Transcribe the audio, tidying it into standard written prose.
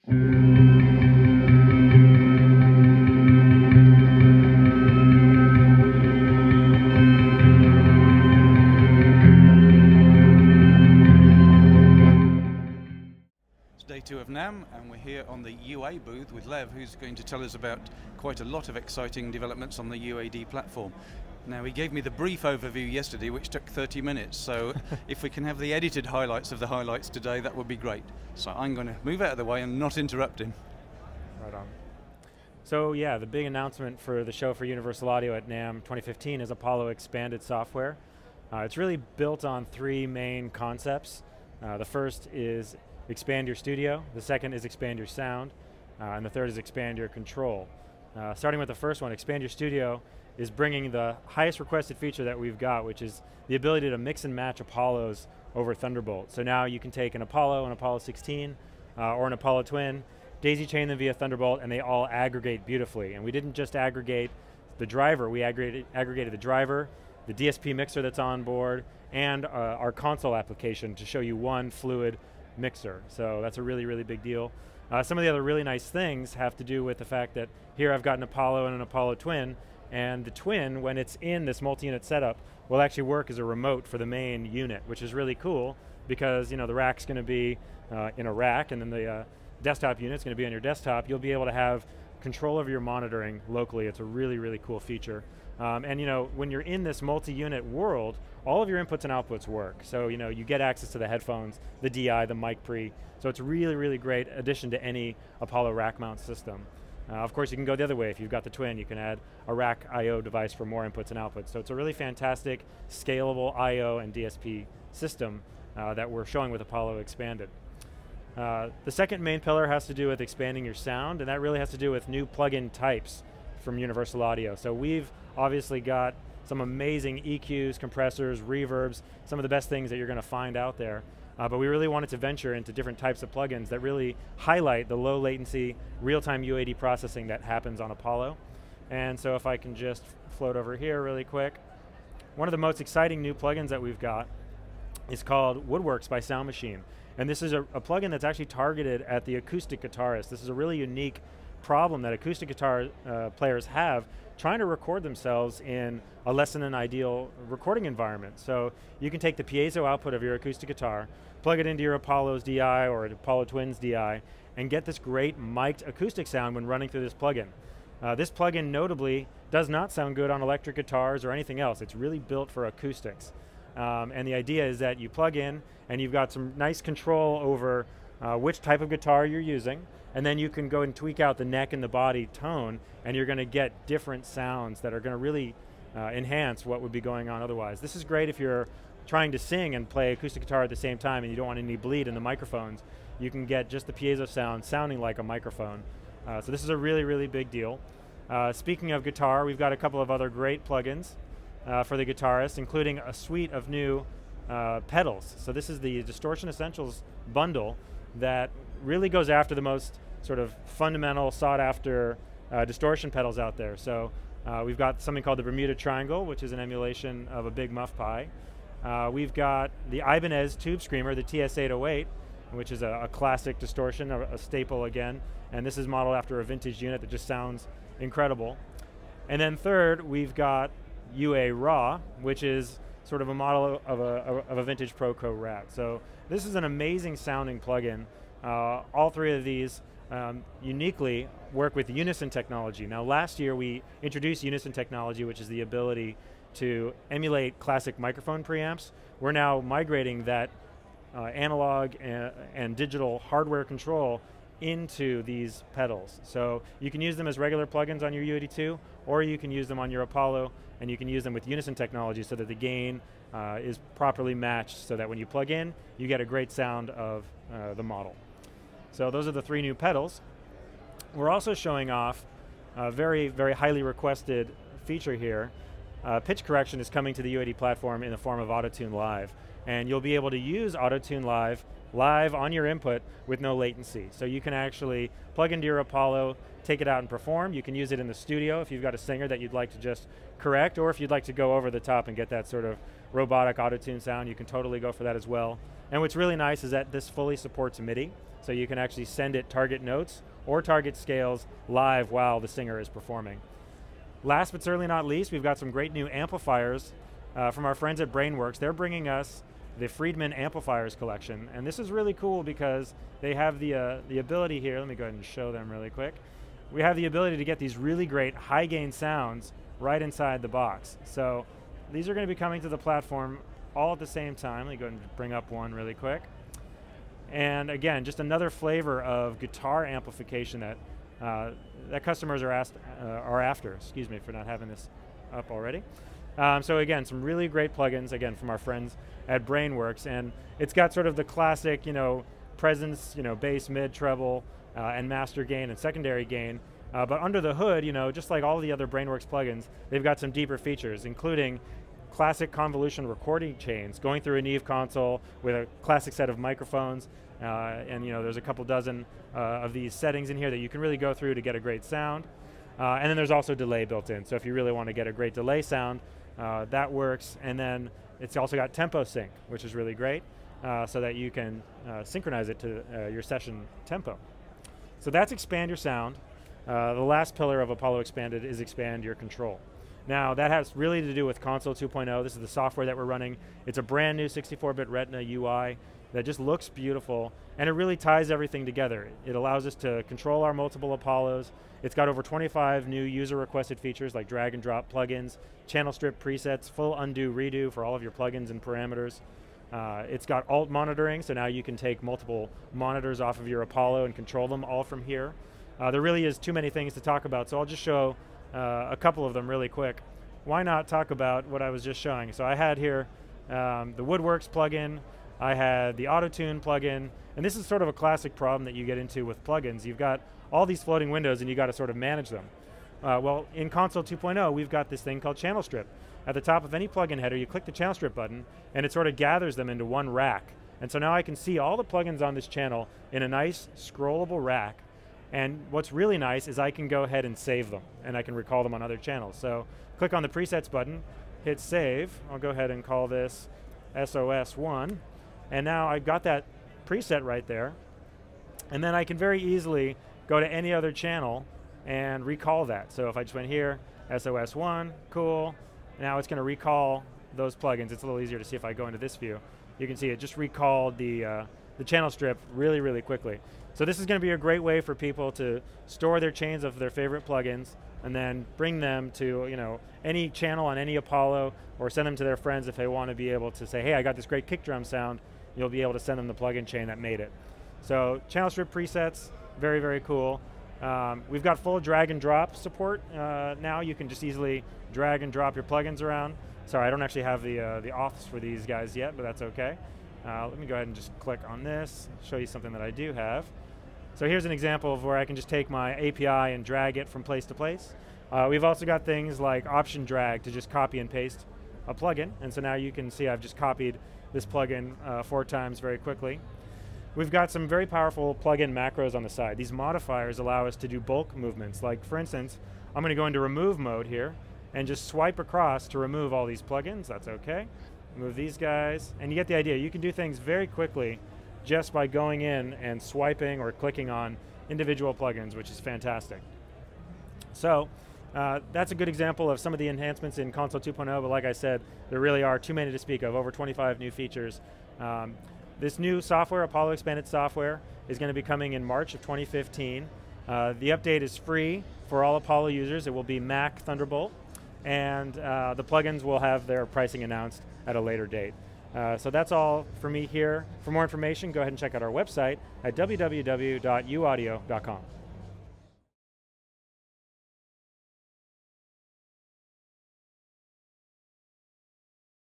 Day 2 of NAMM, and we're here on the UA booth with Lev, who's going to tell us about quite a lot of exciting developments on the UAD platform. Now, he gave me the brief overview yesterday, which took 30 minutes, so if we can have the edited highlights of the highlights today, that would be great. So I'm going to move out of the way and not interrupt him. Right on. So yeah, the big announcement for the show for Universal Audio at NAMM 2015 is Apollo Expanded software. It's really built on three main concepts. The first is expand your studio, the second is expand your sound, and the third is expand your control. Starting with the first one, expand your studio is bringing the highest requested feature that we've got, which is the ability to mix and match Apollos over Thunderbolt. So now you can take an Apollo 16, or an Apollo Twin, daisy chain them via Thunderbolt, and they all aggregate beautifully. And we didn't just aggregate the driver, we aggregated the driver, the DSP mixer that's on board, and our console application to show you one fluid mixer. So that's a really, really big deal. Some of the other really nice things have to do with the fact that here I've got an Apollo and an Apollo Twin, and the Twin, when it's in this multi-unit setup, will actually work as a remote for the main unit, which is really cool because the rack's going to be in a rack, and then the desktop unit's going to be on your desktop. You'll be able to have control over your monitoring locally. It's a really, really cool feature. And when you're in this multi-unit world, all of your inputs and outputs work. So you get access to the headphones, the DI, the mic pre. So it's a really, really great addition to any Apollo rack mount system. Of course, you can go the other way. If you've got the Twin, you can add a rack I/O device for more inputs and outputs. So it's a really fantastic, scalable I/O and DSP system that we're showing with Apollo Expanded. The second main pillar has to do with expanding your sound, and that really has to do with new plugin types from Universal Audio. So we've obviously got some amazing EQs, compressors, reverbs, some of the best things that you're going to find out there. But we really wanted to venture into different types of plugins that really highlight the low latency, real-time UAD processing that happens on Apollo. And so if I can just float over here really quick, one of the most exciting new plugins that we've got is called Woodworks by Sound Machine. And this is a plugin that's actually targeted at the acoustic guitarist. This is a really unique problem that acoustic guitar players have trying to record themselves in a less than an ideal recording environment. So you can take the piezo output of your acoustic guitar, plug it into your Apollo's DI or Apollo Twin's DI, and get this great mic'd acoustic sound when running through this plugin. This plugin notably does not sound good on electric guitars or anything else. It's really built for acoustics. And the idea is that you plug in and you've got some nice control over which type of guitar you're using, and then you can go and tweak out the neck and the body tone, and you're going to get different sounds that are going to really enhance what would be going on otherwise. This is great if you're trying to sing and play acoustic guitar at the same time and you don't want any bleed in the microphones. You can get just the piezo sound sounding like a microphone. So this is a really, really big deal. Speaking of guitar, we've got a couple of other great plugins for the guitarist, including a suite of new pedals. So this is the Distortion Essentials bundle that really goes after the most sort of fundamental, sought-after distortion pedals out there. So we've got something called the Bermuda Triangle, which is an emulation of a big muff pi. We've got the Ibanez Tube Screamer, the TS-808, which is a classic distortion, a staple again. And this is modeled after a vintage unit that just sounds incredible. And then third, we've got UA Raw, which is sort of a model of a vintage Proco rat. So this is an amazing sounding plugin. All three of these uniquely work with Unison technology. Now last year we introduced Unison technology, which is the ability to emulate classic microphone preamps. We're now migrating that analog and digital hardware control into these pedals. So you can use them as regular plugins on your UAD2, or you can use them on your Apollo, and you can use them with Unison technology so that the gain is properly matched so that when you plug in, you get a great sound of the model. So those are the three new pedals. We're also showing off a very, very highly requested feature here. Pitch correction is coming to the UAD platform in the form of Auto-Tune Live. and you'll be able to use Auto-Tune live on your input with no latency. So you can actually plug into your Apollo, take it out and perform. You can use it in the studio if you've got a singer that you'd like to just correct, or if you'd like to go over the top and get that sort of robotic auto-tune sound, you can totally go for that as well. And what's really nice is that this fully supports MIDI, so you can actually send it target notes or target scales live while the singer is performing. Last but certainly not least, we've got some great new amplifiers from our friends at Brainworks. They're bringing us the Friedman Amplifiers collection, and this is really cool because they have the ability here. Let me go ahead and show them really quick. We have the ability to get these really great high gain sounds right inside the box. So these are going to be coming to the platform all at the same time. Let me go ahead and bring up one really quick. And again, just another flavor of guitar amplification that that customers are after. Excuse me for not having this up already. So again, some really great plugins, again, from our friends at Brainworks, and it's got sort of the classic, presence, bass, mid, treble, and master gain and secondary gain. But under the hood, just like all the other Brainworks plugins, they've got some deeper features, including classic convolution recording chains, going through a Neve console with a classic set of microphones, and there's a couple dozen of these settings in here that you can really go through to get a great sound. And then there's also delay built in, so if you really want to get a great delay sound, that works. And then it's also got tempo sync, which is really great, so that you can synchronize it to your session tempo. So that's expand your sound. The last pillar of Apollo Expanded is expand your control. Now that has really to do with Console 2.0. This is the software that we're running. It's a brand new 64-bit Retina UI that just looks beautiful, and it really ties everything together. It allows us to control our multiple Apollos. It's got over 25 new user-requested features like drag and drop plugins, channel strip presets, full undo redo for all of your plugins and parameters. It's got alt monitoring, so now you can take multiple monitors off of your Apollo and control them all from here. There really is too many things to talk about, so I'll just show a couple of them really quick. Why not talk about what I was just showing? So I had here the Woodworks plugin, I had the Auto-Tune plugin, and this is sort of a classic problem that you get into with plugins. You've got all these floating windows and you got to sort of manage them. Well, in Console 2.0, we've got this thing called Channel Strip. At the top of any plugin header, you click the Channel Strip button, and it sort of gathers them into one rack. And so now I can see all the plugins on this channel in a nice scrollable rack. And what's really nice is I can go ahead and save them, and I can recall them on other channels. So click on the Presets button, hit Save. I'll go ahead and call this SOS1. And now I've got that preset right there. And then I can very easily go to any other channel and recall that. So if I just went here, SOS1, cool. Now it's going to recall those plugins. It's a little easier to see if I go into this view. You can see it just recalled the channel strip really, really quickly. So this is going to be a great way for people to store their chains of their favorite plugins and then bring them to any channel on any Apollo, or send them to their friends if they want to be able to say, hey, I got this great kick drum sound. You'll be able to send them the plugin chain that made it. So channel strip presets, very, very cool. We've got full drag and drop support now. You can just easily drag and drop your plugins around. Sorry, I don't actually have the auths for these guys yet, but that's okay. Let me go ahead and just click on this, show you something that I do have. So here's an example of where I can just take my API and drag it from place to place. We've also got things like option drag to just copy and paste a plugin. And so now you can see I've just copied this plugin 4 times very quickly. We've got some very powerful plugin macros on the side. These modifiers allow us to do bulk movements. Like for instance, I'm going to go into remove mode here and just swipe across to remove all these plugins. That's okay. Move these guys, and you get the idea. You can do things very quickly just by going in and swiping or clicking on individual plugins, which is fantastic. So that's a good example of some of the enhancements in Console 2.0, but like I said, there really are too many to speak of, over 25 new features. This new software, Apollo Expanded software, is going to be coming in March of 2015. The update is free for all Apollo users. It will be Mac Thunderbolt, and the plugins will have their pricing announced at a later date. So that's all for me here. For more information, go ahead and check out our website at www.uaudio.com.